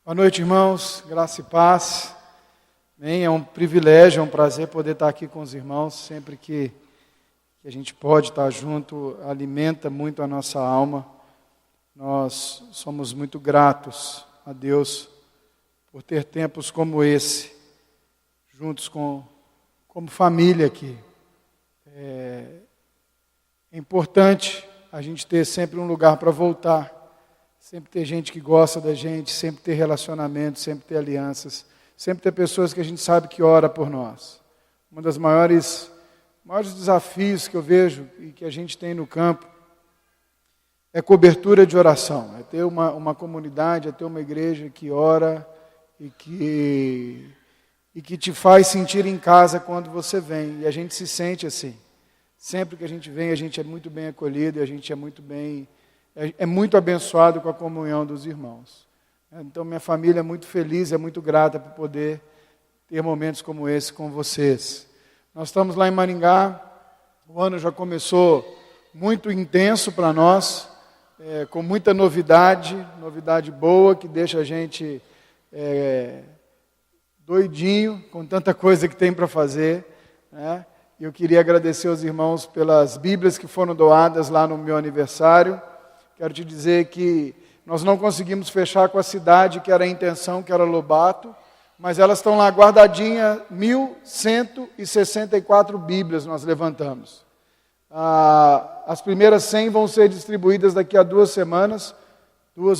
Boa noite, irmãos, graça e paz. Amém? É um privilégio, é um prazer poder estar aqui com os irmãos. Sempre que a gente pode estar junto, alimenta muito a nossa alma. Nós somos muito gratos a Deus por ter tempos como esse, juntos como família aqui. É importante a gente ter sempre um lugar para voltar. Sempre ter gente que gosta da gente, sempre ter relacionamento, sempre ter alianças, sempre ter pessoas que a gente sabe que ora por nós. Um dos maiores desafios que eu vejo e que a gente tem no campo é cobertura de oração, é ter uma comunidade, é ter uma igreja que ora e que te faz sentir em casa quando você vem. E a gente se sente assim. Sempre que a gente vem, a gente é muito bem acolhido e a gente é muito abençoado com a comunhão dos irmãos. Então, minha família é muito feliz, é muito grata por poder ter momentos como esse com vocês. Nós estamos lá em Maringá, o ano já começou muito intenso para nós, com muita novidade boa, que deixa a gente doidinho, com tanta coisa que tem para fazer, né? E eu queria agradecer aos irmãos pelas Bíblias que foram doadas lá no meu aniversário. Quero te dizer que nós não conseguimos fechar com a cidade, que era a intenção, que era Lobato, mas elas estão lá guardadinhas, 1.164 Bíblias nós levantamos. As primeiras 100 vão ser distribuídas daqui a 2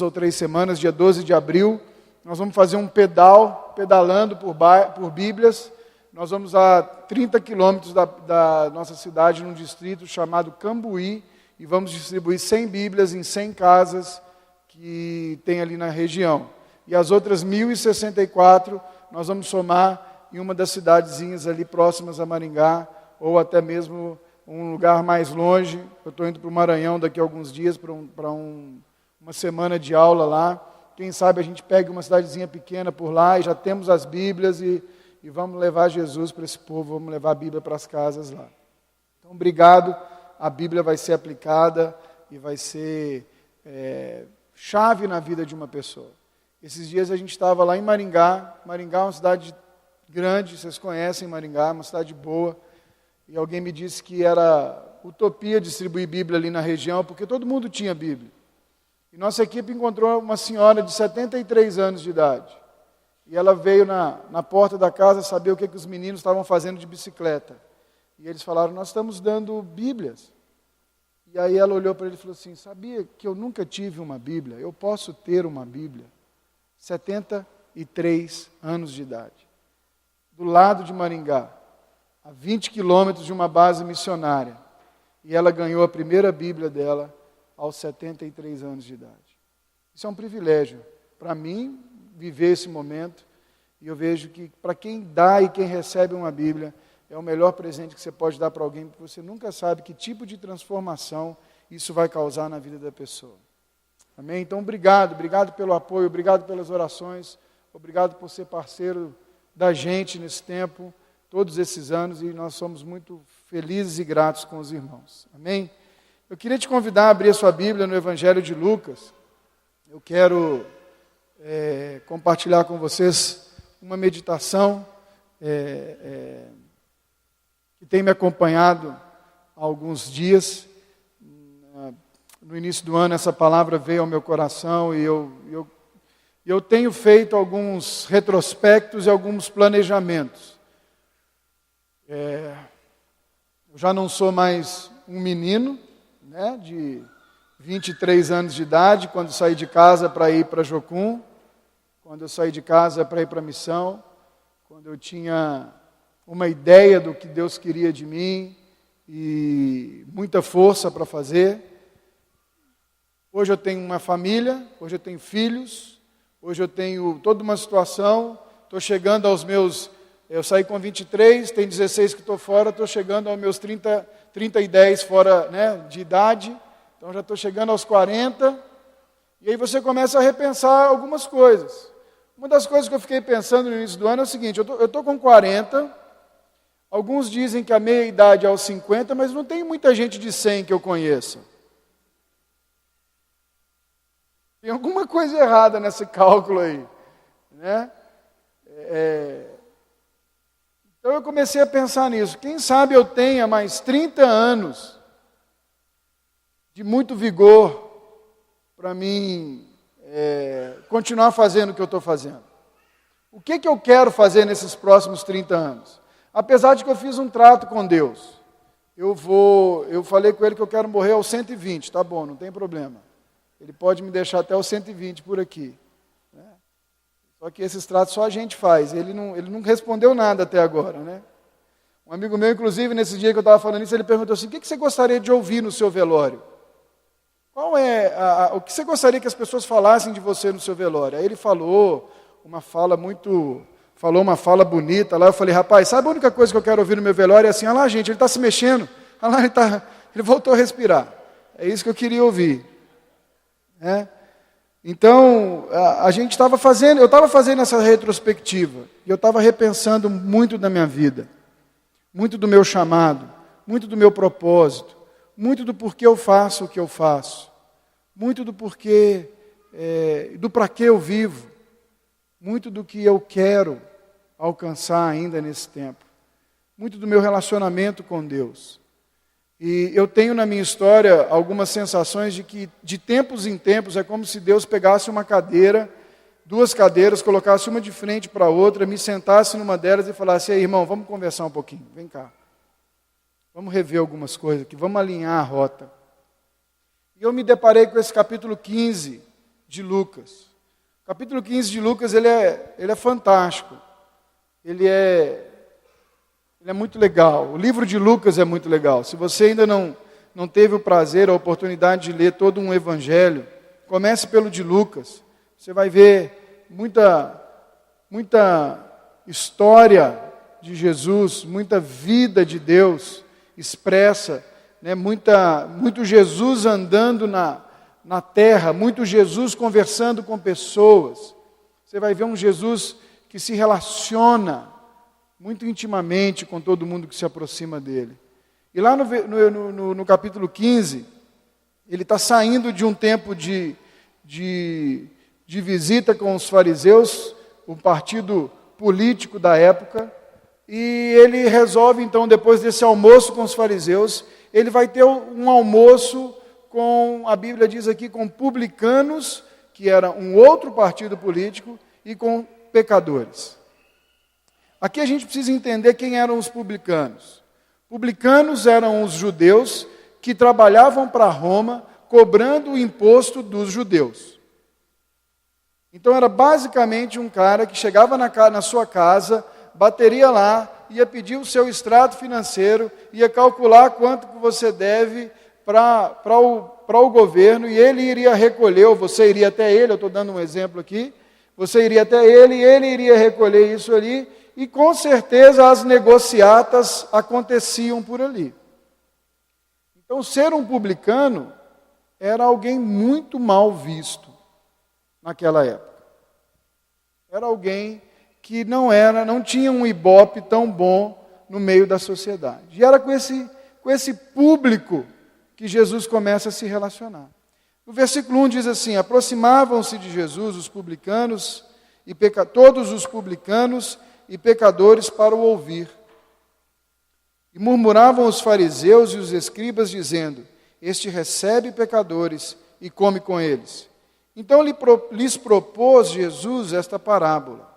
ou 3 semanas, dia 12 de abril. Nós vamos fazer um pedalando por Bíblias. Nós vamos a 30 quilômetros da nossa cidade, num distrito chamado Cambuí, e vamos distribuir 100 Bíblias em 100 casas que tem ali na região. E as outras 1.064 nós vamos somar em uma das cidadezinhas ali próximas a Maringá, ou até mesmo um lugar mais longe. Eu estou indo para o Maranhão daqui a alguns dias, para uma semana de aula lá. Quem sabe a gente pega uma cidadezinha pequena por lá e já temos as Bíblias e vamos levar Jesus para esse povo, vamos levar a Bíblia para as casas lá. Então, obrigado. A Bíblia vai ser aplicada e vai ser chave na vida de uma pessoa. Esses dias a gente estava lá em Maringá. Maringá é uma cidade grande, vocês conhecem Maringá, é uma cidade boa. E alguém me disse que era utopia distribuir Bíblia ali na região, porque todo mundo tinha Bíblia. E nossa equipe encontrou uma senhora de 73 anos de idade. E ela veio na porta da casa saber o que os meninos estavam fazendo de bicicleta. E eles falaram, nós estamos dando Bíblias. E aí ela olhou para ele e falou assim, sabia que eu nunca tive uma Bíblia? Eu posso ter uma Bíblia? 73 anos de idade. Do lado de Maringá, a 20 quilômetros de uma base missionária. E ela ganhou a primeira Bíblia dela aos 73 anos de idade. Isso é um privilégio para mim, viver esse momento. E eu vejo que para quem dá e quem recebe uma Bíblia, é o melhor presente que você pode dar para alguém, porque você nunca sabe que tipo de transformação isso vai causar na vida da pessoa. Amém? Então, obrigado pelo apoio, obrigado pelas orações, obrigado por ser parceiro da gente nesse tempo, todos esses anos, e nós somos muito felizes e gratos com os irmãos. Amém? Eu queria te convidar a abrir a sua Bíblia no Evangelho de Lucas. Eu quero compartilhar com vocês uma meditação que tem me acompanhado há alguns dias. No início do ano, essa palavra veio ao meu coração e eu tenho feito alguns retrospectos e alguns planejamentos. Eu já não sou mais um menino, né, de 23 anos de idade, quando saí de casa para ir para Jocum, quando eu saí de casa para ir para a missão, quando eu tinha uma ideia do que Deus queria de mim e muita força para fazer. Hoje eu tenho uma família, hoje eu tenho filhos, hoje eu tenho toda uma situação, estou chegando aos meus... Eu saí com 23, tem 16 que estou fora, estou chegando aos meus 30 e 10 fora, né, de idade, então já estou chegando aos 40, e aí você começa a repensar algumas coisas. Uma das coisas que eu fiquei pensando no início do ano é o seguinte, eu estou com 40, alguns dizem que a meia-idade é aos 50, mas não tem muita gente de 100 que eu conheça. Tem alguma coisa errada nesse cálculo aí. né? Então eu comecei a pensar nisso. Quem sabe eu tenha mais 30 anos de muito vigor para mim continuar fazendo o que eu estou fazendo. O que eu quero fazer nesses próximos 30 anos? Apesar de que eu fiz um trato com Deus. Eu falei com Ele que eu quero morrer aos 120, tá bom, não tem problema. Ele pode me deixar até os 120 por aqui. Né? Só que esses tratos só a gente faz. Ele não respondeu nada até agora. Né? Um amigo meu, inclusive, nesse dia que eu estava falando isso, ele perguntou assim, o que você gostaria de ouvir no seu velório? Qual o que você gostaria que as pessoas falassem de você no seu velório? Aí ele falou uma fala bonita lá. Eu falei, rapaz, sabe a única coisa que eu quero ouvir no meu velório? É assim, olha lá, gente, ele está se mexendo. Olha lá, ele voltou a respirar. É isso que eu queria ouvir. Então, eu estava fazendo essa retrospectiva. E eu estava repensando muito da minha vida. Muito do meu chamado. Muito do meu propósito. Muito do porquê eu faço o que eu faço. Muito do porquê, do para que eu vivo. Muito do que eu quero alcançar ainda nesse tempo. Muito do meu relacionamento com Deus. E eu tenho na minha história algumas sensações de que, de tempos em tempos, é como se Deus pegasse uma cadeira, duas cadeiras, colocasse uma de frente para a outra, me sentasse numa delas e falasse, aí, irmão, vamos conversar um pouquinho, vem cá. Vamos rever algumas coisas aqui, vamos alinhar a rota. E eu me deparei com esse capítulo 15 de Lucas. O capítulo 15 de Lucas, ele é fantástico. Ele é muito legal. O livro de Lucas é muito legal. Se você ainda não teve o prazer, a oportunidade de ler todo um evangelho, comece pelo de Lucas. Você vai ver muita história de Jesus, muita vida de Deus expressa, né? Muito Jesus andando na terra, muito Jesus conversando com pessoas. Você vai ver um Jesus que se relaciona muito intimamente com todo mundo que se aproxima dele. E lá no capítulo 15, ele está saindo de um tempo de visita com os fariseus, o partido político da época, e ele resolve então, depois desse almoço com os fariseus, ele vai ter um almoço com, a Bíblia diz aqui, com publicanos, que era um outro partido político, e com pecadores. Aqui a gente precisa entender quem eram os publicanos. Publicanos eram os judeus que trabalhavam para Roma, cobrando o imposto dos judeus. Então era basicamente um cara que chegava na sua casa, bateria lá, ia pedir o seu extrato financeiro, ia calcular quanto que você deve para o governo, e ele iria recolher, ou você iria até ele, eu estou dando um exemplo aqui, você iria até ele, e ele iria recolher isso ali, e com certeza as negociatas aconteciam por ali. Então ser um publicano era alguém muito mal visto naquela época. Era alguém que não tinha um ibope tão bom no meio da sociedade. E era com esse público que Jesus começa a se relacionar. No versículo 1 diz assim, aproximavam-se de Jesus os publicanos, todos os publicanos e pecadores para o ouvir. E murmuravam os fariseus e os escribas, dizendo, este recebe pecadores e come com eles. Então lhes propôs Jesus esta parábola.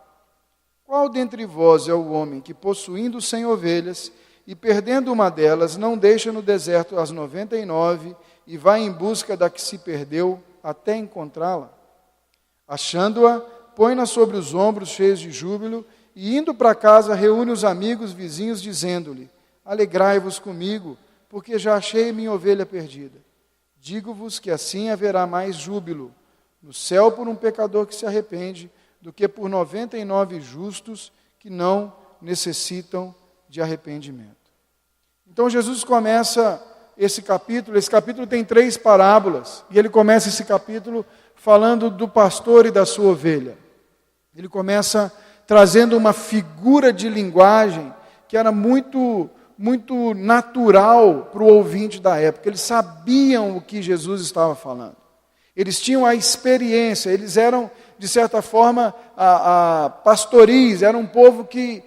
Qual dentre vós é o homem que, possuindo 100 ovelhas, e perdendo uma delas, não deixa no deserto as 99 e vai em busca da que se perdeu até encontrá-la? Achando-a, põe-na sobre os ombros cheios de júbilo e indo para casa reúne os amigos vizinhos dizendo-lhe, alegrai-vos comigo, porque já achei minha ovelha perdida. Digo-vos que assim haverá mais júbilo no céu por um pecador que se arrepende do que por 99 justos que não necessitam de arrependimento. Então Jesus começa esse capítulo tem 3 parábolas, e ele começa esse capítulo falando do pastor e da sua ovelha. Ele começa trazendo uma figura de linguagem que era muito natural para o ouvinte da época. Eles sabiam o que Jesus estava falando. Eles tinham a experiência, eles eram, de certa forma, pastoris, era um povo que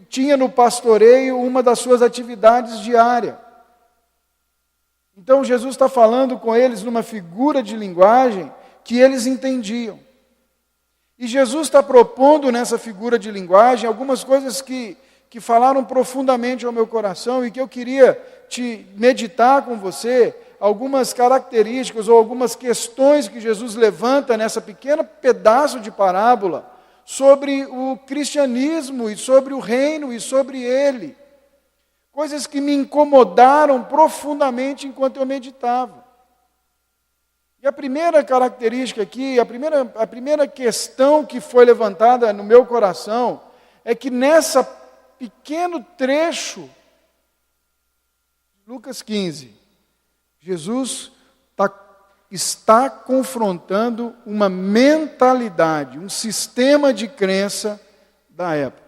tinha no pastoreio uma das suas atividades diárias. Então Jesus está falando com eles numa figura de linguagem que eles entendiam. E Jesus está propondo nessa figura de linguagem algumas coisas que falaram profundamente ao meu coração e que eu queria te meditar com você, algumas características ou algumas questões que Jesus levanta nessa pequena pedaço de parábola sobre o cristianismo e sobre o reino e sobre ele. Coisas que me incomodaram profundamente enquanto eu meditava. E a primeira característica aqui, a primeira questão que foi levantada no meu coração é que nessa pequeno trecho, Lucas 15, Jesus está confrontando uma mentalidade, um sistema de crença da época.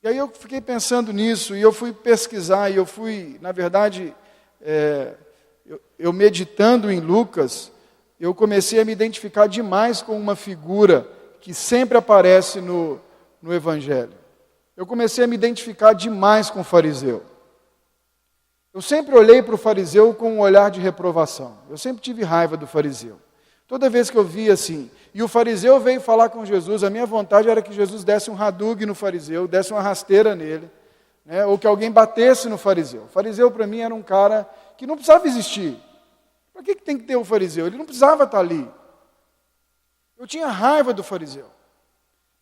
E aí eu fiquei pensando nisso, e eu fui pesquisar, e eu fui, na verdade, eu meditando em Lucas, eu comecei a me identificar demais com uma figura que sempre aparece no Evangelho. Eu comecei a me identificar demais com o fariseu. Eu sempre olhei para o fariseu com um olhar de reprovação. Eu sempre tive raiva do fariseu. Toda vez que eu via assim, e o fariseu veio falar com Jesus, a minha vontade era que Jesus desse um hadug no fariseu, desse uma rasteira nele, né, ou que alguém batesse no fariseu. O fariseu para mim era um cara que não precisava existir. Para que tem que ter o fariseu? Ele não precisava estar ali. Eu tinha raiva do fariseu.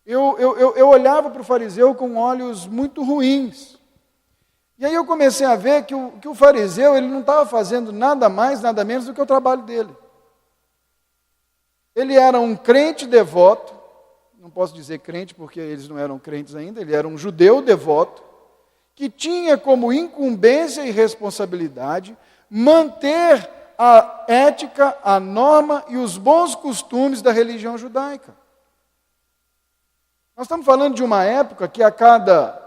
Eu olhava para o fariseu com olhos muito ruins. E aí eu comecei a ver que o fariseu ele não estava fazendo nada mais, nada menos do que o trabalho dele. Ele era um crente devoto, não posso dizer crente porque eles não eram crentes ainda, ele era um judeu devoto, que tinha como incumbência e responsabilidade manter a ética, a norma e os bons costumes da religião judaica. Nós estamos falando de uma época que a cada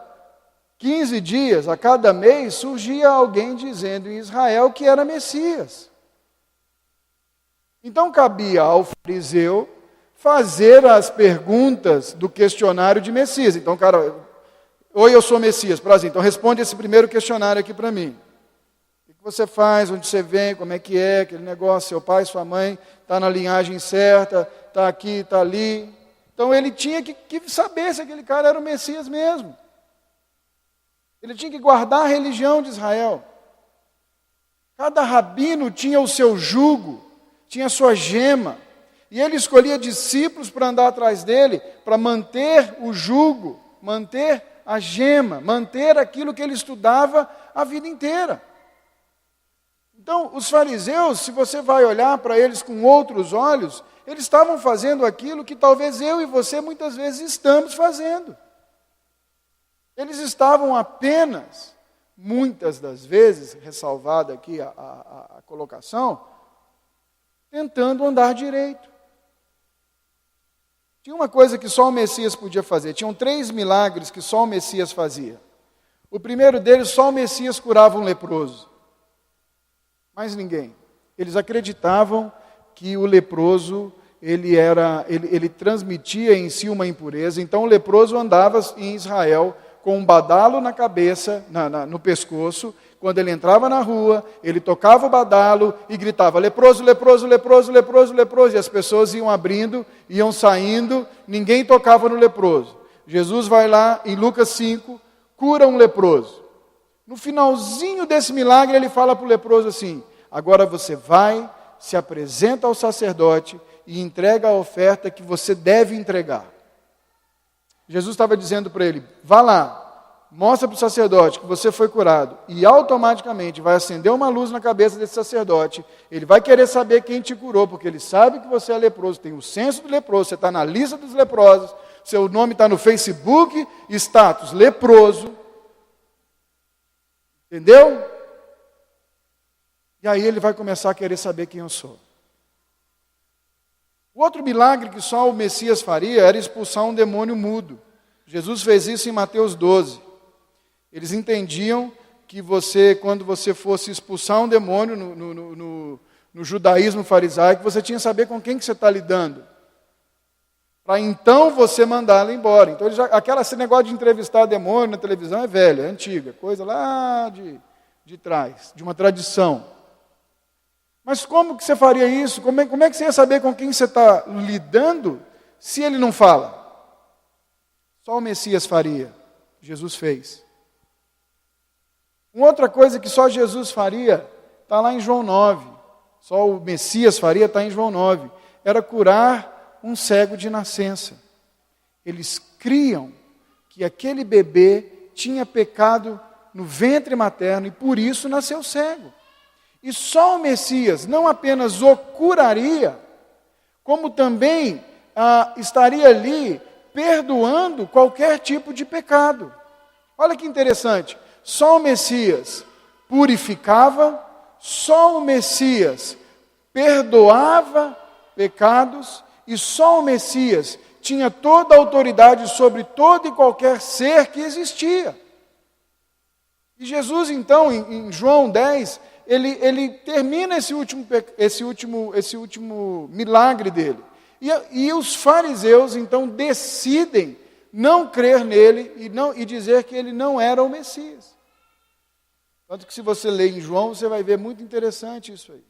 15 dias, a cada mês, surgia alguém dizendo em Israel que era Messias. Então cabia ao fariseu fazer as perguntas do questionário de Messias. Então, cara, oi, eu sou Messias, prazer. Então responde esse primeiro questionário aqui para mim. O que você faz, onde você vem, como é que é, aquele negócio, seu pai, sua mãe, está na linhagem certa, está aqui, está ali. Então ele tinha que saber se aquele cara era o Messias mesmo. Ele tinha que guardar a religião de Israel. Cada rabino tinha o seu jugo, tinha a sua gema, e ele escolhia discípulos para andar atrás dele, para manter o jugo, manter a gema, manter aquilo que ele estudava a vida inteira. Então, os fariseus, se você vai olhar para eles com outros olhos, eles estavam fazendo aquilo que talvez eu e você muitas vezes estamos fazendo. Eles estavam apenas, muitas das vezes, ressalvada aqui a colocação, tentando andar direito. Tinha uma coisa que só o Messias podia fazer. Tinham 3 milagres que só o Messias fazia. O primeiro deles, só o Messias curava um leproso. Mais ninguém. Eles acreditavam que o leproso, ele transmitia em si uma impureza. Então o leproso andava em Israel com um badalo na cabeça, no pescoço. Quando ele entrava na rua, ele tocava o badalo e gritava, leproso, leproso, leproso, leproso, leproso. E as pessoas iam abrindo, iam saindo, ninguém tocava no leproso. Jesus vai lá, em Lucas 5, cura um leproso. No finalzinho desse milagre, ele fala para o leproso assim, agora você vai, se apresenta ao sacerdote e entrega a oferta que você deve entregar. Jesus estava dizendo para ele, vá lá, mostra para o sacerdote que você foi curado e automaticamente vai acender uma luz na cabeça desse sacerdote, ele vai querer saber quem te curou, porque ele sabe que você é leproso, tem o censo do leproso, você está na lista dos leprosos, seu nome está no Facebook, status leproso, entendeu? E aí ele vai começar a querer saber quem eu sou. O outro milagre que só o Messias faria era expulsar um demônio mudo. Jesus fez isso em Mateus 12. Eles entendiam que quando você fosse expulsar um demônio no judaísmo farisaico, você tinha que saber com quem que você está lidando, para então você mandá-lo embora. Então, esse negócio de entrevistar demônio na televisão é velho, é antiga, coisa lá de trás, de uma tradição. Mas como que você faria isso? Como é que você ia saber com quem você está lidando se ele não fala? Só o Messias faria. Jesus fez. Uma outra coisa que só Jesus faria está lá em João 9. Só o Messias faria, está em João 9. Era curar um cego de nascença. Eles criam que aquele bebê tinha pecado no ventre materno e por isso nasceu cego. E só o Messias não apenas o curaria, como também estaria ali perdoando qualquer tipo de pecado. Olha que interessante, só o Messias purificava, só o Messias perdoava pecados e só o Messias tinha toda a autoridade sobre todo e qualquer ser que existia. E Jesus, então, em João 10, ele termina esse último milagre dele. E os fariseus, então, decidem não crer nele e dizer que ele não era o Messias. Tanto que se você ler em João, você vai ver muito interessante isso aí.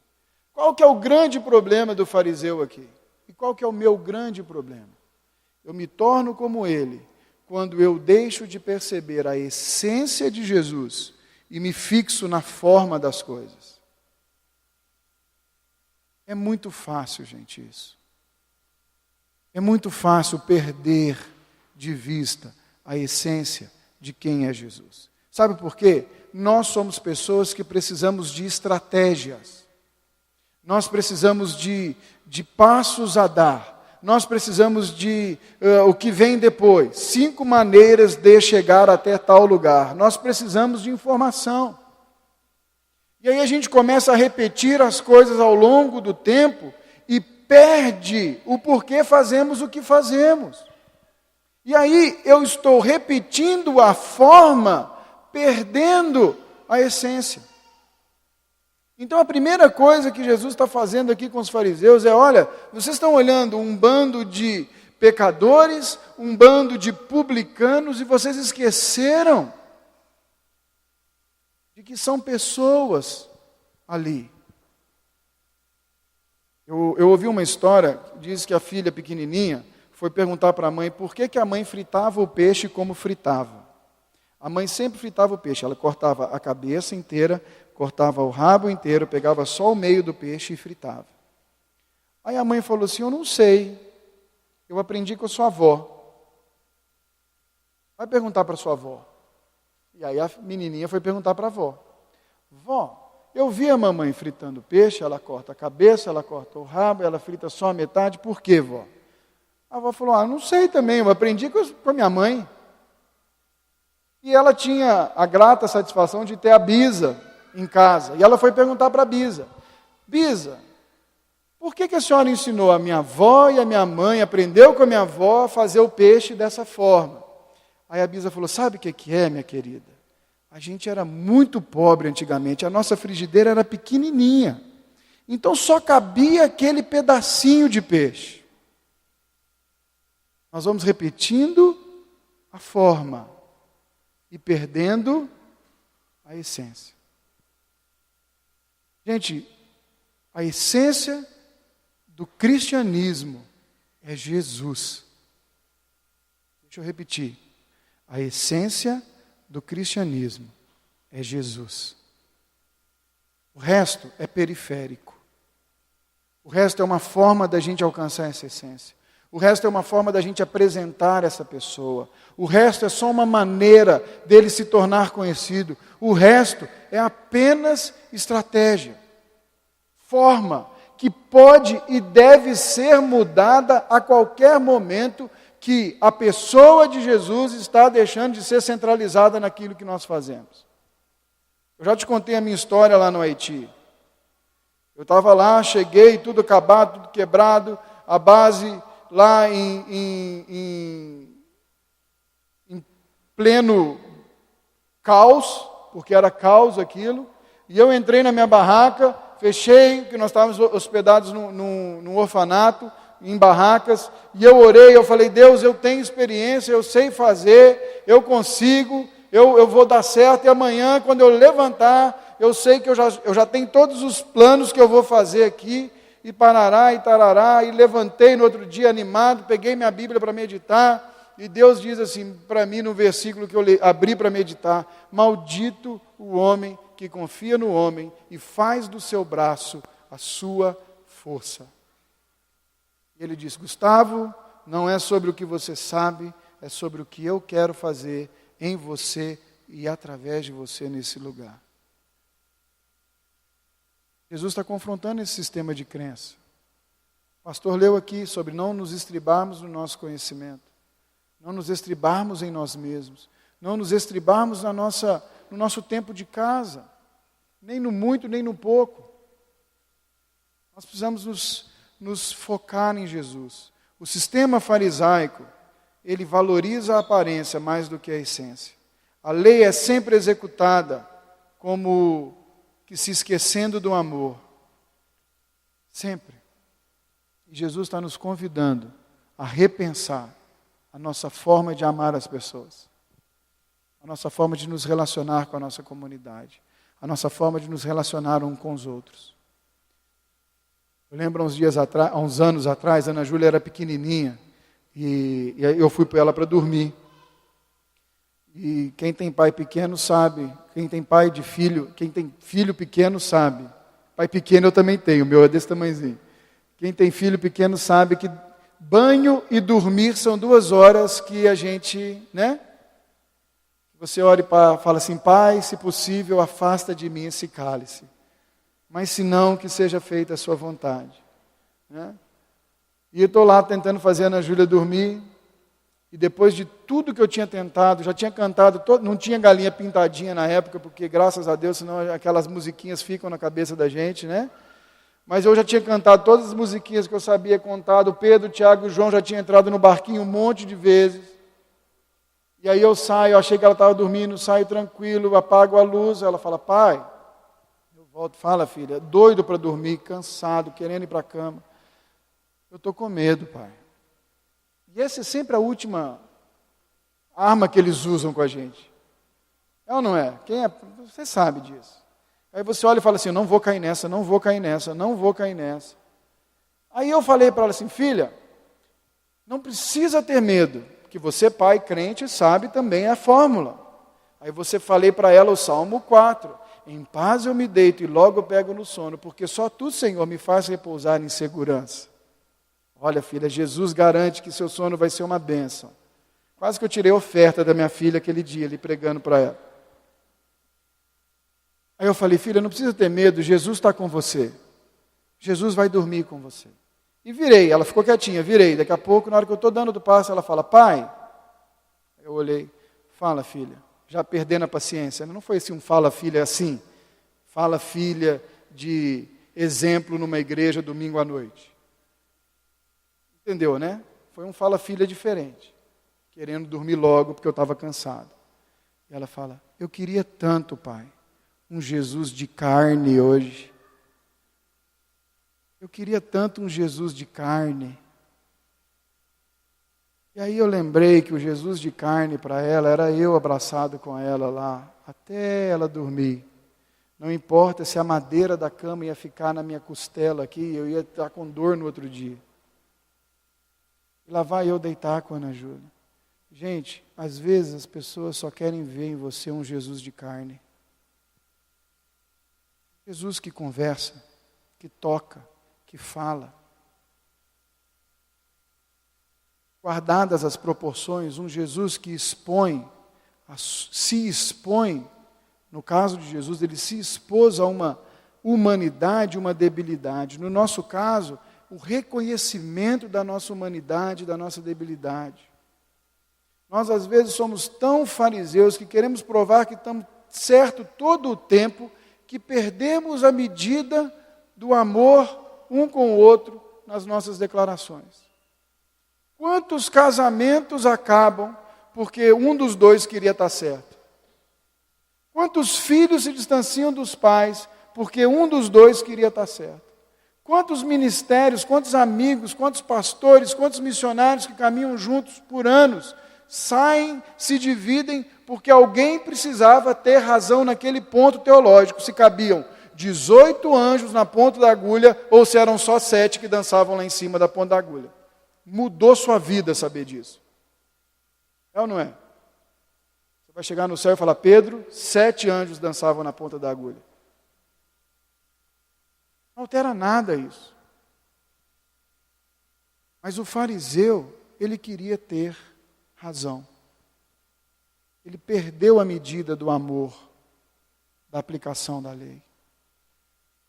Qual que é o grande problema do fariseu aqui? E qual que é o meu grande problema? Eu me torno como ele quando eu deixo de perceber a essência de Jesus e me fixo na forma das coisas. É muito fácil, gente, isso. É muito fácil perder de vista a essência de quem é Jesus. Sabe por quê? Nós somos pessoas que precisamos de estratégias. Nós precisamos de passos a dar. Nós precisamos de o que vem depois. 5 maneiras de chegar até tal lugar. Nós precisamos de informação. E aí a gente começa a repetir as coisas ao longo do tempo e perde o porquê fazemos o que fazemos. E aí eu estou repetindo a forma, perdendo a essência. Então a primeira coisa que Jesus está fazendo aqui com os fariseus é, olha, vocês estão olhando um bando de pecadores, um bando de publicanos, e vocês esqueceram de que são pessoas ali. Eu ouvi uma história que diz que a filha pequenininha foi perguntar para a mãe por que a mãe fritava o peixe como fritava. A mãe sempre fritava o peixe, ela cortava a cabeça inteira, cortava o rabo inteiro, pegava só o meio do peixe e fritava. Aí a mãe falou assim, eu não sei, eu aprendi com a sua avó. Vai perguntar para a sua avó. E aí a menininha foi perguntar para a avó. Vó, eu vi a mamãe fritando peixe, ela corta a cabeça, ela corta o rabo, ela frita só a metade, por quê, vó? A avó falou, não sei também, eu aprendi com a minha mãe. E ela tinha a grata satisfação de ter a Bisa em casa. E ela foi perguntar para a Bisa, Bisa, por que a senhora ensinou a minha avó e a minha mãe, aprendeu com a minha avó a fazer o peixe dessa forma? Aí a Bisa falou, sabe o que é, minha querida? A gente era muito pobre antigamente, a nossa frigideira era pequenininha. Então só cabia aquele pedacinho de peixe. Nós vamos repetindo a forma e perdendo a essência. Gente, a essência do cristianismo é Jesus. Deixa eu repetir. A essência do cristianismo é Jesus. O resto é periférico. O resto é uma forma da gente alcançar essa essência. O resto é uma forma da gente apresentar essa pessoa. O resto é só uma maneira dele se tornar conhecido. O resto é apenas estratégia. Forma que pode e deve ser mudada a qualquer momento que a pessoa de Jesus está deixando de ser centralizada naquilo que nós fazemos. Eu já te contei a minha história lá no Haiti. Eu estava lá, cheguei, tudo acabado, tudo quebrado, a base lá em pleno caos, porque era caos aquilo, e eu entrei na minha barraca, fechei, que nós estávamos hospedados num orfanato, em barracas, e eu orei, eu falei, Deus, eu tenho experiência, eu sei fazer, eu consigo, eu vou dar certo, e amanhã, quando eu levantar, eu sei que eu já tenho todos os planos que eu vou fazer aqui, e parará, e tarará, e levantei no outro dia animado, peguei minha Bíblia para meditar, e Deus diz assim para mim, no versículo que eu abri para meditar, maldito o homem que confia no homem, e faz do seu braço a sua força. Ele diz, Gustavo, não é sobre o que você sabe, é sobre o que eu quero fazer em você e através de você nesse lugar. Jesus está confrontando esse sistema de crença. O pastor leu aqui sobre não nos estribarmos no nosso conhecimento, não nos estribarmos em nós mesmos, não nos estribarmos no nosso tempo de casa, nem no muito, nem no pouco. Nós precisamos nos focar em Jesus. O sistema farisaico, ele valoriza a aparência mais do que a essência. A lei é sempre executada como que se esquecendo do amor. Sempre. E Jesus está nos convidando a repensar a nossa forma de amar as pessoas, a nossa forma de nos relacionar com a nossa comunidade, a nossa forma de nos relacionar uns com os outros. Eu lembro há uns anos atrás, a Ana Júlia era pequenininha e eu fui para ela para dormir. E quem tem pai pequeno sabe, quem tem pai de filho, quem tem filho pequeno sabe. Pai pequeno eu também tenho, o meu é desse tamanhozinho. Quem tem filho pequeno sabe que banho e dormir são 2 horas que a gente, né? Você ora e fala assim, Pai, se possível, afasta de mim esse cálice. Mas se não, que seja feita a sua vontade. Né? E eu estou lá tentando fazer a Ana Júlia dormir, e depois de tudo que eu tinha tentado, já tinha cantado, não tinha galinha pintadinha na época, porque graças a Deus, senão aquelas musiquinhas ficam na cabeça da gente, né? Mas eu já tinha cantado todas as musiquinhas que eu sabia contar, o Pedro, o Tiago e o João já tinham entrado no barquinho um monte de vezes. E aí eu saio, eu achei que ela estava dormindo, saio tranquilo, apago a luz, ela fala, pai... Volto, fala filha, doido para dormir, cansado, querendo ir para a cama. Eu estou com medo, pai. E essa é sempre a última arma que eles usam com a gente. É ou não é? Quem é? Você sabe disso. Aí você olha e fala assim, não vou cair nessa, não vou cair nessa, não vou cair nessa. Aí eu falei para ela assim, filha, não precisa ter medo, porque você, pai crente, sabe também a fórmula. Aí você falei para ela o Salmo 4. Em paz eu me deito e logo eu pego no sono, porque só Tu, Senhor, me faz repousar em segurança. Olha, filha, Jesus garante que seu sono vai ser uma bênção. Quase que eu tirei a oferta da minha filha aquele dia, ali pregando para ela. Aí eu falei, filha, não precisa ter medo, Jesus está com você. Jesus vai dormir com você. E virei, ela ficou quietinha, virei. Daqui a pouco, na hora que eu estou dando do passo, ela fala, pai. Eu olhei, fala, filha. Já perdendo a paciência. Não foi assim um fala filha assim. Fala filha de exemplo numa igreja domingo à noite. Entendeu, né? Foi um fala filha diferente. Querendo dormir logo porque eu estava cansado. E ela fala, eu queria tanto, pai, um Jesus de carne hoje. Eu queria tanto um Jesus de carne. E aí eu lembrei que o Jesus de carne para ela era eu abraçado com ela lá, até ela dormir. Não importa se a madeira da cama ia ficar na minha costela aqui, eu ia estar com dor no outro dia. E lá vai eu deitar com a Ana Júlia. Gente, às vezes as pessoas só querem ver em você um Jesus de carne. Jesus que conversa, que toca, que fala. Guardadas as proporções, um Jesus que se expõe, no caso de Jesus, ele se expôs a uma humanidade, uma debilidade. No nosso caso, o reconhecimento da nossa humanidade, da nossa debilidade. Nós, às vezes, somos tão fariseus que queremos provar que estamos certo todo o tempo, que perdemos a medida do amor um com o outro nas nossas declarações. Quantos casamentos acabam porque um dos dois queria estar certo? Quantos filhos se distanciam dos pais porque um dos dois queria estar certo. Quantos ministérios, quantos amigos, quantos pastores, quantos missionários que caminham juntos por anos, saem, se dividem, porque alguém precisava ter razão naquele ponto teológico, se cabiam 18 anjos na ponta da agulha, ou se eram só 7 que dançavam lá em cima da ponta da agulha. Mudou sua vida saber disso. É ou não é? Você vai chegar no céu e falar, Pedro, 7 anjos dançavam na ponta da agulha. Não altera nada isso. Mas o fariseu, ele queria ter razão. Ele perdeu a medida do amor, da aplicação da lei.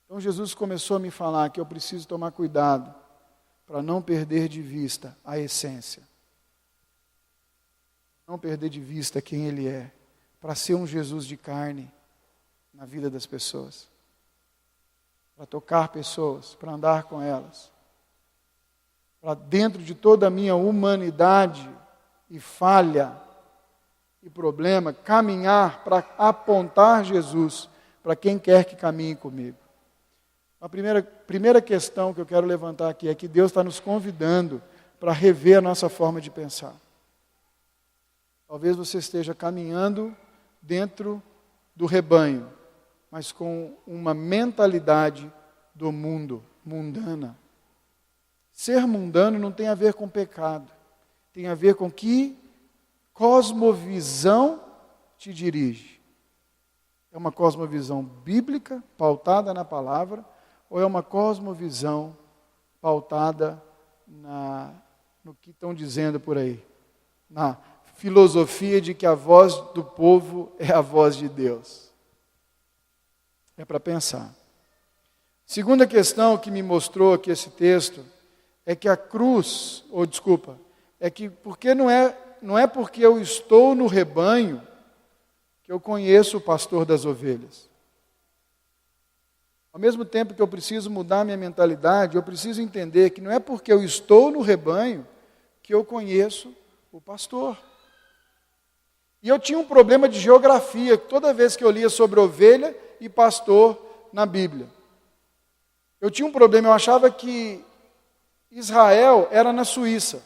Então Jesus começou a me falar que eu preciso tomar cuidado para não perder de vista a essência. Não perder de vista quem Ele é, para ser um Jesus de carne na vida das pessoas. Para tocar pessoas, para andar com elas. Para dentro de toda a minha humanidade e falha e problema, caminhar para apontar Jesus para quem quer que caminhe comigo. A primeira questão que eu quero levantar aqui é que Deus está nos convidando para rever a nossa forma de pensar. Talvez você esteja caminhando dentro do rebanho, mas com uma mentalidade do mundo, mundana. Ser mundano não tem a ver com pecado, tem a ver com que cosmovisão te dirige. É uma cosmovisão bíblica, pautada na palavra, ou é uma cosmovisão pautada no que estão dizendo por aí? Na filosofia de que a voz do povo é a voz de Deus. É para pensar. Segunda questão que me mostrou aqui esse texto é que a cruz, é que porque não é porque eu estou no rebanho que eu conheço o pastor das ovelhas. Ao mesmo tempo que eu preciso mudar minha mentalidade, eu preciso entender que não é porque eu estou no rebanho que eu conheço o pastor. E eu tinha um problema de geografia, toda vez que eu lia sobre ovelha e pastor na Bíblia. Eu tinha um problema, eu achava que Israel era na Suíça.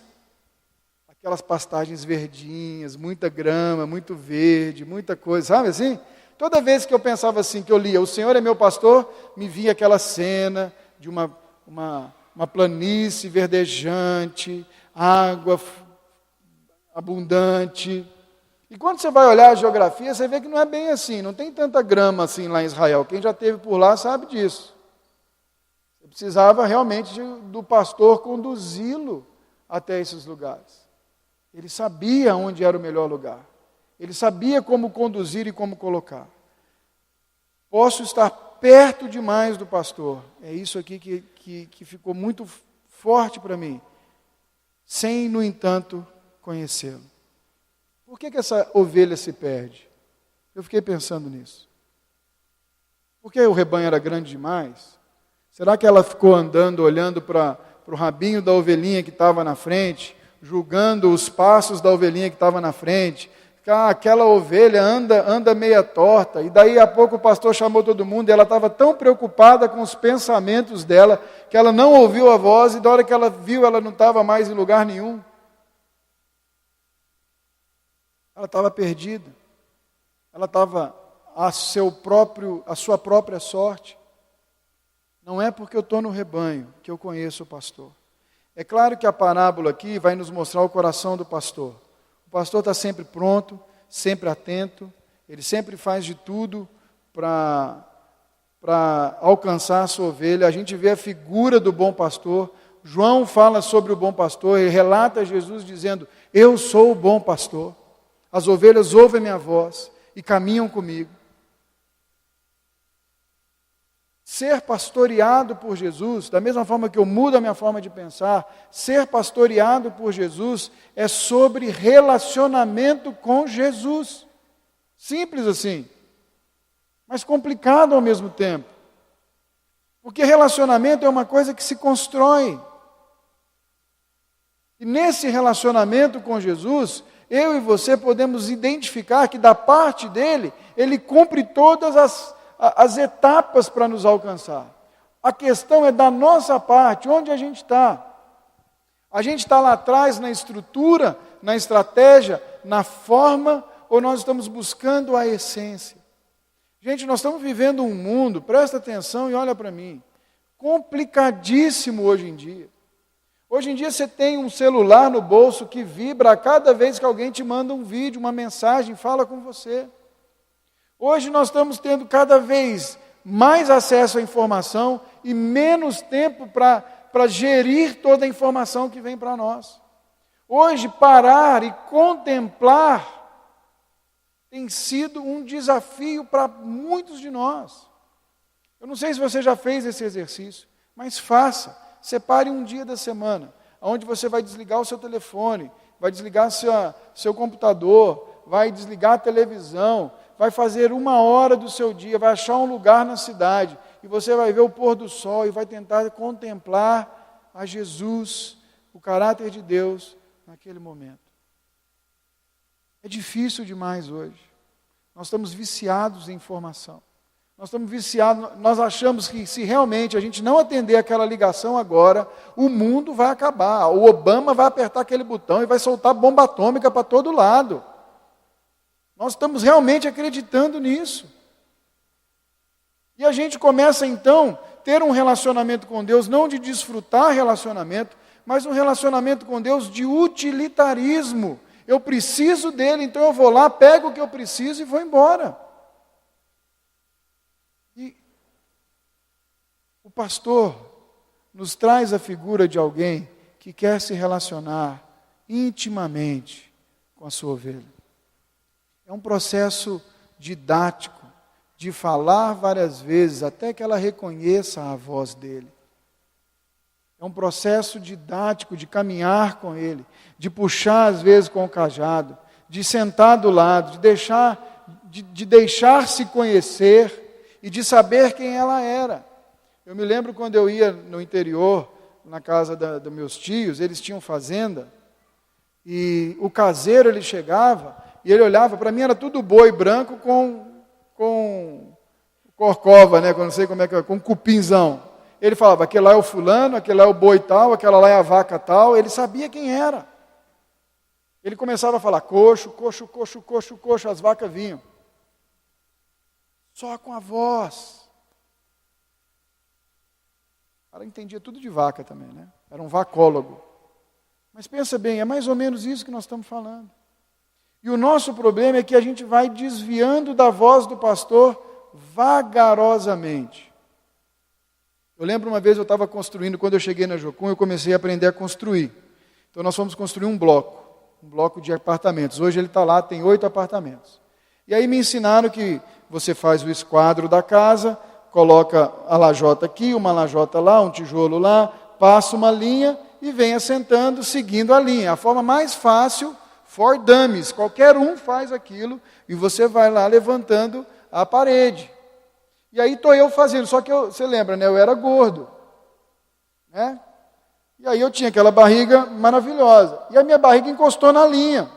Aquelas pastagens verdinhas, muita grama, muito verde, muita coisa, sabe assim? Toda vez que eu pensava assim, que eu lia, o Senhor é meu pastor, me vinha aquela cena de uma planície verdejante, água abundante. E quando você vai olhar a geografia, você vê que não é bem assim, não tem tanta grama assim lá em Israel. Quem já esteve por lá sabe disso. Você precisava realmente do pastor conduzi-lo até esses lugares. Ele sabia onde era o melhor lugar. Ele sabia como conduzir e como colocar. Posso estar perto demais do pastor. É isso aqui que ficou muito forte para mim. Sem, no entanto, conhecê-lo. Por que essa ovelha se perde? Eu fiquei pensando nisso. Porque o rebanho era grande demais? Será que ela ficou andando, olhando para o rabinho da ovelhinha que estava na frente, julgando os passos da ovelhinha que estava na frente? Aquela ovelha anda meia torta, e daí a pouco o pastor chamou todo mundo, e ela estava tão preocupada com os pensamentos dela, que ela não ouviu a voz, e da hora que ela viu, ela não estava mais em lugar nenhum. Ela estava perdida. Ela estava a sua própria sorte. Não é porque eu estou no rebanho que eu conheço o pastor. É claro que a parábola aqui vai nos mostrar o coração do pastor. O pastor está sempre pronto, sempre atento, ele sempre faz de tudo para alcançar a sua ovelha. A gente vê a figura do bom pastor. João fala sobre o bom pastor, ele relata Jesus dizendo, eu sou o bom pastor. As ovelhas ouvem minha voz e caminham comigo. Ser pastoreado por Jesus, da mesma forma que eu mudo a minha forma de pensar, ser pastoreado por Jesus é sobre relacionamento com Jesus. Simples assim, mas complicado ao mesmo tempo. Porque relacionamento é uma coisa que se constrói. E nesse relacionamento com Jesus, eu e você podemos identificar que da parte dele, ele cumpre todas as etapas para nos alcançar. A questão é da nossa parte, onde a gente está. A gente está lá atrás na estrutura, na estratégia, na forma, ou nós estamos buscando a essência? Gente, nós estamos vivendo um mundo, presta atenção e olha para mim, complicadíssimo hoje em dia. Hoje em dia você tem um celular no bolso que vibra a cada vez que alguém te manda um vídeo, uma mensagem, fala com você. Hoje nós estamos tendo cada vez mais acesso à informação e menos tempo para gerir toda a informação que vem para nós. Hoje, parar e contemplar tem sido um desafio para muitos de nós. Eu não sei se você já fez esse exercício, mas faça. Separe um dia da semana, onde você vai desligar o seu telefone, vai desligar seu computador, vai desligar a televisão, vai fazer 1 hora do seu dia, vai achar um lugar na cidade, e você vai ver o pôr do sol e vai tentar contemplar a Jesus, o caráter de Deus, naquele momento. É difícil demais hoje. Nós estamos viciados em informação. Nós estamos viciados, nós achamos que se realmente a gente não atender aquela ligação agora, o mundo vai acabar. O Obama vai apertar aquele botão e vai soltar bomba atômica para todo lado. Nós estamos realmente acreditando nisso. E a gente começa então a ter um relacionamento com Deus, não de desfrutar relacionamento, mas um relacionamento com Deus de utilitarismo. Eu preciso dele, então eu vou lá, pego o que eu preciso e vou embora. E o pastor nos traz a figura de alguém que quer se relacionar intimamente com a sua ovelha. É um processo didático, de falar várias vezes, até que ela reconheça a voz dele. É um processo didático de caminhar com ele, de puxar às vezes com o cajado, de sentar do lado, de deixar-se conhecer e de saber quem ela era. Eu me lembro quando eu ia no interior, na casa dos meus tios, eles tinham fazenda, e o caseiro ele chegava, e ele olhava, para mim era tudo boi branco com corcova, né, não sei como é que é, com cupinzão. Ele falava, aquele lá é o fulano, aquele lá é o boi tal, aquela lá é a vaca tal, ele sabia quem era. Ele começava a falar, coxo, coxo, coxo, coxo, coxo, as vacas vinham. Só com a voz. Ela entendia tudo de vaca também, né? Era um vacólogo. Mas pensa bem, é mais ou menos isso que nós estamos falando. E o nosso problema é que a gente vai desviando da voz do pastor vagarosamente. Eu lembro uma vez eu estava construindo, quando eu cheguei na Jocum, eu comecei a aprender a construir. Então nós fomos construir um bloco de apartamentos. Hoje ele está lá, tem 8 apartamentos. E aí me ensinaram que você faz o esquadro da casa, coloca a lajota aqui, uma lajota lá, um tijolo lá, passa uma linha e vem assentando, seguindo a linha. A forma mais fácil, for dummies, qualquer um faz aquilo, e você vai lá levantando a parede. E aí estou eu fazendo, só que você lembra, né? Eu era gordo, né? E aí eu tinha aquela barriga maravilhosa, e a minha barriga encostou na linha.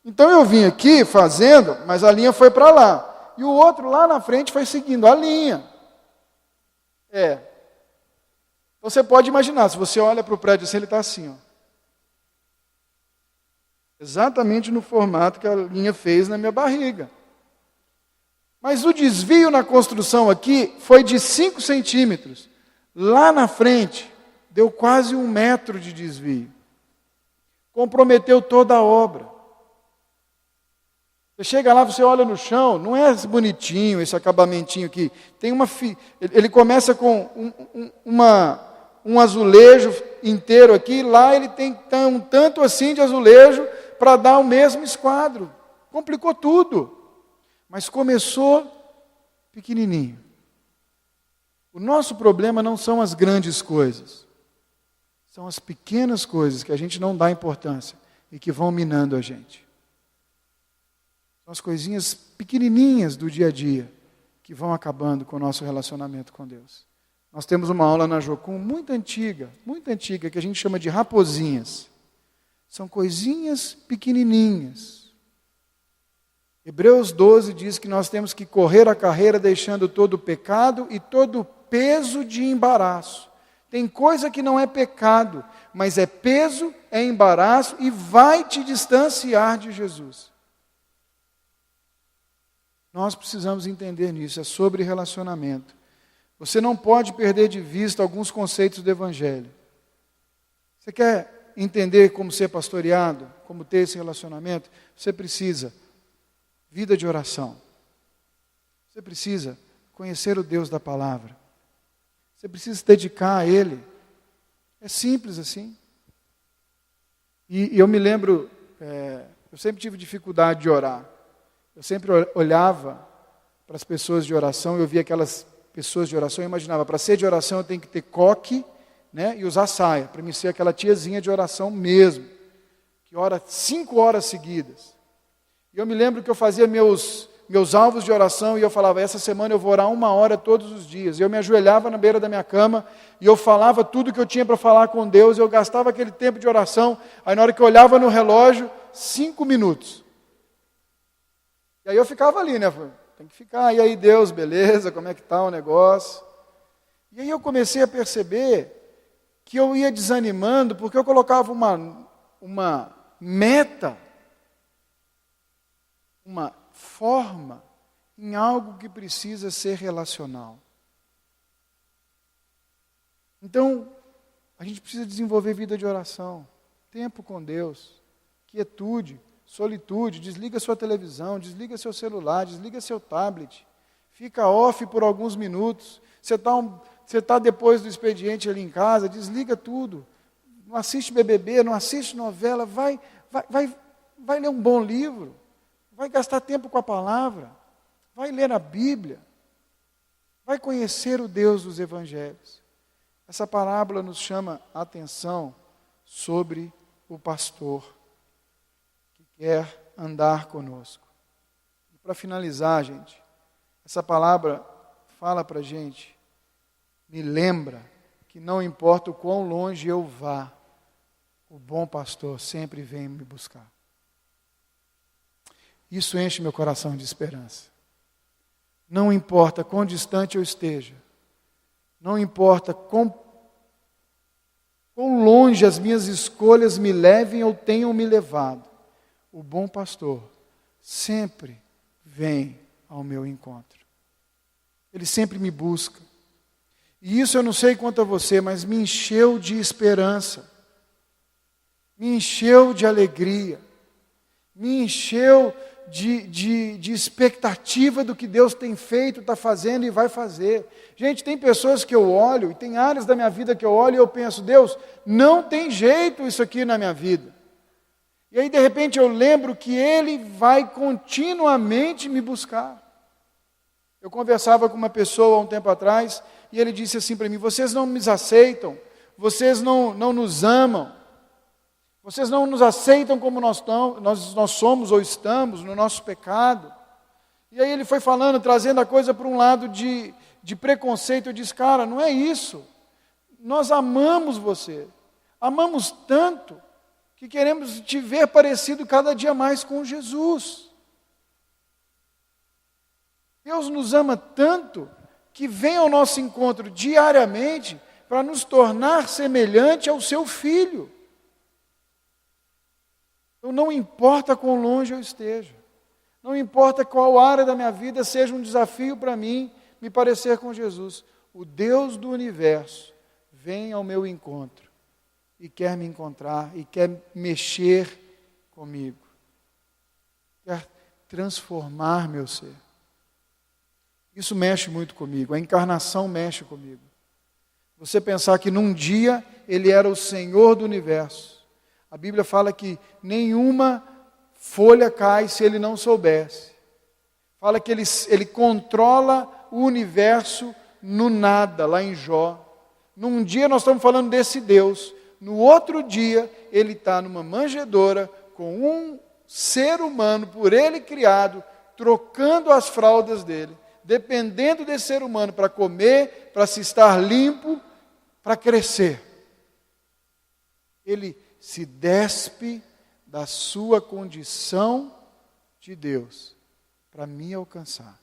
Então eu vim aqui fazendo, mas a linha foi para lá, e o outro lá na frente foi seguindo a linha. Então você pode imaginar, se você olha para o prédio assim, ele está assim, ó. Exatamente no formato que a linha fez na minha barriga. Mas o desvio na construção aqui foi de 5 centímetros. Lá na frente, deu quase 1 metro de desvio. Comprometeu toda a obra. Você chega lá, você olha no chão, não é bonitinho esse acabamentinho aqui. Tem ele começa com um azulejo inteiro aqui, lá ele tem um tanto assim de azulejo para dar o mesmo esquadro. Complicou tudo. Mas começou pequenininho. O nosso problema não são as grandes coisas. São as pequenas coisas que a gente não dá importância e que vão minando a gente. São as coisinhas pequenininhas do dia a dia que vão acabando com o nosso relacionamento com Deus. Nós temos uma aula na Jocum muito antiga, que a gente chama de raposinhas. São coisinhas pequenininhas Hebreus 12 diz que nós temos que correr a carreira deixando todo o pecado e todo o peso de embaraço. Tem coisa que não é pecado, mas é peso, é embaraço e vai te distanciar de Jesus. Nós precisamos entender nisso, é sobre relacionamento. Você não pode perder de vista alguns conceitos do Evangelho. Você quer entender como ser pastoreado, como ter esse relacionamento? Você precisa vida de oração. Você precisa conhecer o Deus da palavra. Você precisa se dedicar a Ele. É simples assim. E eu me lembro, eu sempre tive dificuldade de orar. Eu sempre olhava para as pessoas de oração, eu via aquelas pessoas de oração, eu imaginava, para ser de oração eu tenho que ter coque, né, e usar saia, para mim ser aquela tiazinha de oração mesmo, que ora 5 horas seguidas. E eu me lembro que eu fazia meus alvos de oração e eu falava, essa semana eu vou orar 1 hora todos os dias. E eu me ajoelhava na beira da minha cama e eu falava tudo que eu tinha para falar com Deus, eu gastava aquele tempo de oração, aí na hora que eu olhava no relógio, 5 minutos. E aí eu ficava ali, né? Tem que ficar, e aí Deus, beleza, como é que está o negócio? E aí eu comecei a perceber que eu ia desanimando, porque eu colocava uma meta, uma forma em algo que precisa ser relacional. Então, a gente precisa desenvolver vida de oração, tempo com Deus, quietude, solitude, desliga sua televisão, desliga seu celular, desliga seu tablet, fica off por alguns minutos, você está depois do expediente ali em casa, desliga tudo, não assiste BBB, não assiste novela, vai ler um bom livro, vai gastar tempo com a palavra, vai ler a Bíblia, vai conhecer o Deus dos Evangelhos. Essa parábola nos chama a atenção sobre o pastor que quer andar conosco. E para finalizar, gente, essa palavra fala para a gente, me lembra que não importa o quão longe eu vá, o bom pastor sempre vem me buscar. Isso enche meu coração de esperança. Não importa quão distante eu esteja, não importa quão longe as minhas escolhas me levem ou tenham me levado, o bom pastor sempre vem ao meu encontro. Ele sempre me busca. E isso eu não sei quanto a você, mas me encheu de esperança, me encheu de alegria, me encheu de expectativa do que Deus tem feito, está fazendo e vai fazer. Gente, tem pessoas que eu olho, e tem áreas da minha vida que eu olho e eu penso, Deus, não tem jeito isso aqui na minha vida. E aí, de repente, eu lembro que Ele vai continuamente me buscar. Eu conversava com uma pessoa há um tempo atrás, e ele disse assim para mim, vocês não me aceitam, vocês não nos amam, vocês não nos aceitam como nós somos ou estamos no nosso pecado. E aí ele foi falando, trazendo a coisa para um lado de preconceito. Eu disse, cara, não é isso. Nós amamos você. Amamos tanto que queremos te ver parecido cada dia mais com Jesus. Deus nos ama tanto que vem ao nosso encontro diariamente para nos tornar semelhante ao seu Filho. Então não importa quão longe eu esteja, não importa qual área da minha vida seja um desafio para mim me parecer com Jesus, o Deus do universo vem ao meu encontro e quer me encontrar e quer mexer comigo, quer transformar meu ser. Isso mexe muito comigo, a encarnação mexe comigo. Você pensar que num dia Ele era o Senhor do universo. A Bíblia fala que nenhuma folha cai se Ele não soubesse. Fala que ele controla o universo no nada, lá em Jó. Num dia nós estamos falando desse Deus, no outro dia Ele está numa manjedoura com um ser humano, por Ele criado, trocando as fraldas dele, dependendo desse ser humano para comer, para se estar limpo, para crescer. Ele se despe da sua condição de Deus para me alcançar,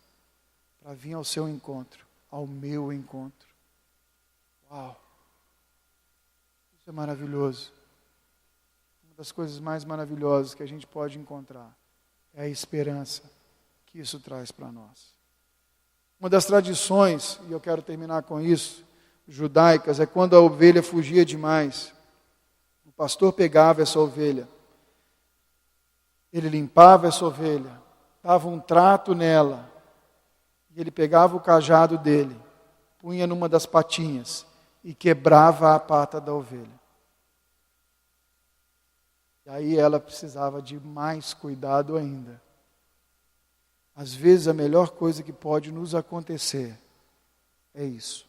para vir ao seu encontro, ao meu encontro. Uau! Isso é maravilhoso. Uma das coisas mais maravilhosas que a gente pode encontrar é a esperança que isso traz para nós. Uma das tradições, e eu quero terminar com isso, judaicas, é quando a ovelha fugia demais. O pastor pegava essa ovelha, ele limpava essa ovelha, dava um trato nela, e ele pegava o cajado dele, punha numa das patinhas e quebrava a pata da ovelha. E aí ela precisava de mais cuidado ainda. Às vezes a melhor coisa que pode nos acontecer é isso.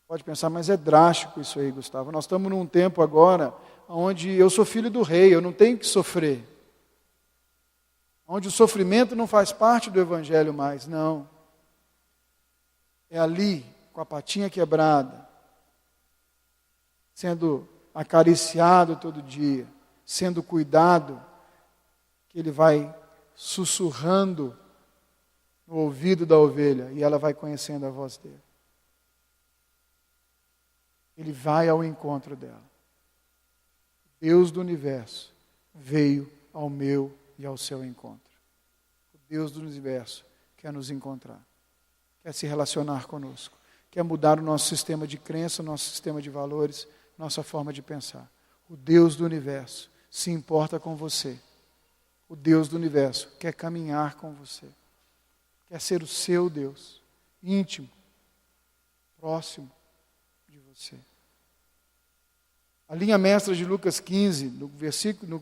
Pode pensar, mas é drástico isso aí, Gustavo. Nós estamos num tempo agora onde eu sou filho do rei, eu não tenho que sofrer. Onde o sofrimento não faz parte do evangelho mais, não. É ali, com a patinha quebrada, sendo acariciado todo dia, sendo cuidado, que ele vai sussurrando no ouvido da ovelha e ela vai conhecendo a voz dele. Ele vai ao encontro dela. Deus do universo veio ao meu e ao seu encontro. O Deus do universo quer nos encontrar, quer se relacionar conosco, quer mudar o nosso sistema de crença, o nosso sistema de valores, nossa forma de pensar. O Deus do universo se importa com você. O Deus do universo quer caminhar com você. Quer ser o seu Deus, íntimo, próximo de você. A linha mestra de Lucas 15,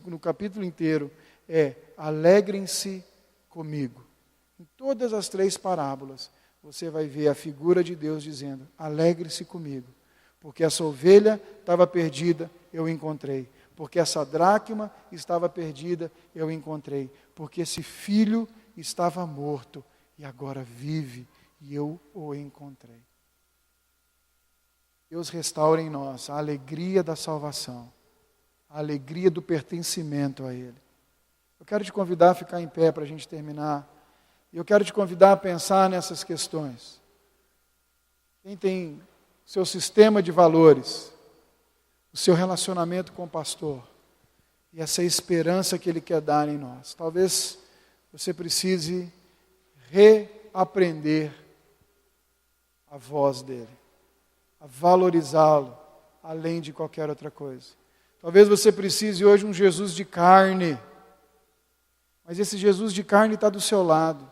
no capítulo inteiro, é: alegrem-se comigo. Em todas as 3 parábolas, você vai ver a figura de Deus dizendo: alegre-se comigo, porque essa ovelha estava perdida, eu encontrei. Porque essa dracma estava perdida, eu encontrei. Porque esse filho estava morto e agora vive, e eu o encontrei. Deus restaura em nós a alegria da salvação, a alegria do pertencimento a Ele. Eu quero te convidar a ficar em pé para a gente terminar. E eu quero te convidar a pensar nessas questões. Quem tem seu sistema de valores, o seu relacionamento com o pastor, e essa esperança que Ele quer dar em nós. Talvez você precise reaprender a voz dEle, a valorizá-lo, além de qualquer outra coisa. Talvez você precise hoje um Jesus de carne, mas esse Jesus de carne está do seu lado.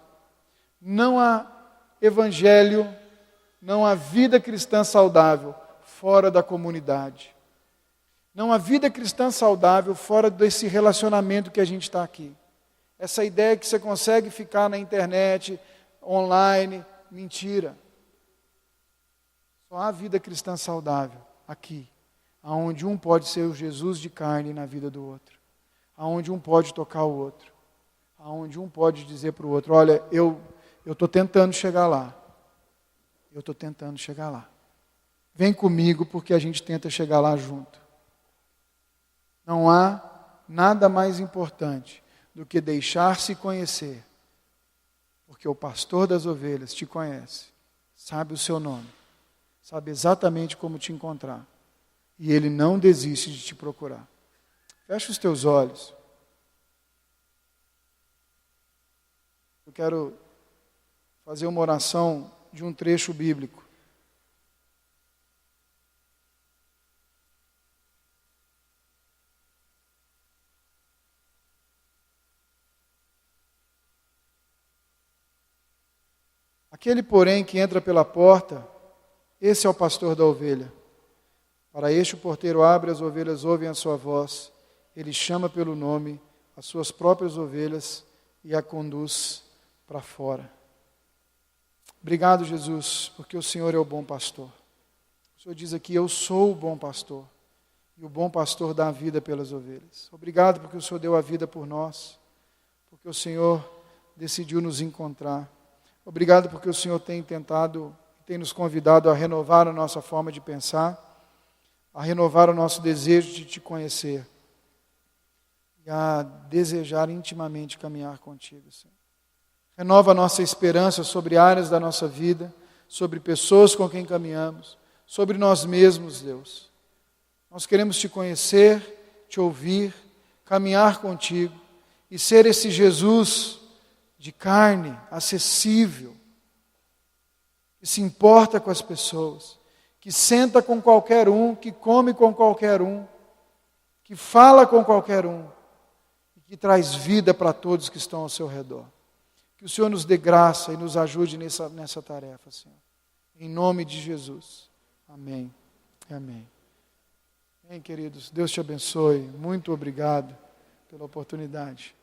Não há evangelho, não há vida cristã saudável fora da comunidade. Não há vida cristã saudável fora desse relacionamento que a gente está aqui. Essa ideia que você consegue ficar na internet, online, mentira. Só há vida cristã saudável aqui, aonde um pode ser o Jesus de carne na vida do outro, aonde um pode tocar o outro, aonde um pode dizer para o outro: olha, eu estou tentando chegar lá, eu estou tentando chegar lá. Vem comigo porque a gente tenta chegar lá junto. Não há nada mais importante do que deixar-se conhecer, porque o pastor das ovelhas te conhece, sabe o seu nome, sabe exatamente como te encontrar, e Ele não desiste de te procurar. Fecha os teus olhos. Eu quero fazer uma oração de um trecho bíblico. Aquele, porém, que entra pela porta, esse é o pastor da ovelha. Para este o porteiro abre, as ovelhas ouvem a sua voz, ele chama pelo nome as suas próprias ovelhas e a conduz para fora. Obrigado, Jesus, porque o Senhor é o bom pastor. O Senhor diz aqui: eu sou o bom pastor, e o bom pastor dá a vida pelas ovelhas. Obrigado porque o Senhor deu a vida por nós, porque o Senhor decidiu nos encontrar. Obrigado porque o Senhor tem nos convidado a renovar a nossa forma de pensar, a renovar o nosso desejo de te conhecer. e a desejar intimamente caminhar contigo, Senhor. Renova a nossa esperança sobre áreas da nossa vida, sobre pessoas com quem caminhamos, sobre nós mesmos, Deus. Nós queremos te conhecer, te ouvir, caminhar contigo e ser esse Jesus de carne, acessível, que se importa com as pessoas, que senta com qualquer um, que come com qualquer um, que fala com qualquer um, e que traz vida para todos que estão ao seu redor. Que o Senhor nos dê graça e nos ajude nessa tarefa, Senhor. Em nome de Jesus. Amém. Amém. Queridos, Deus te abençoe. Muito obrigado pela oportunidade.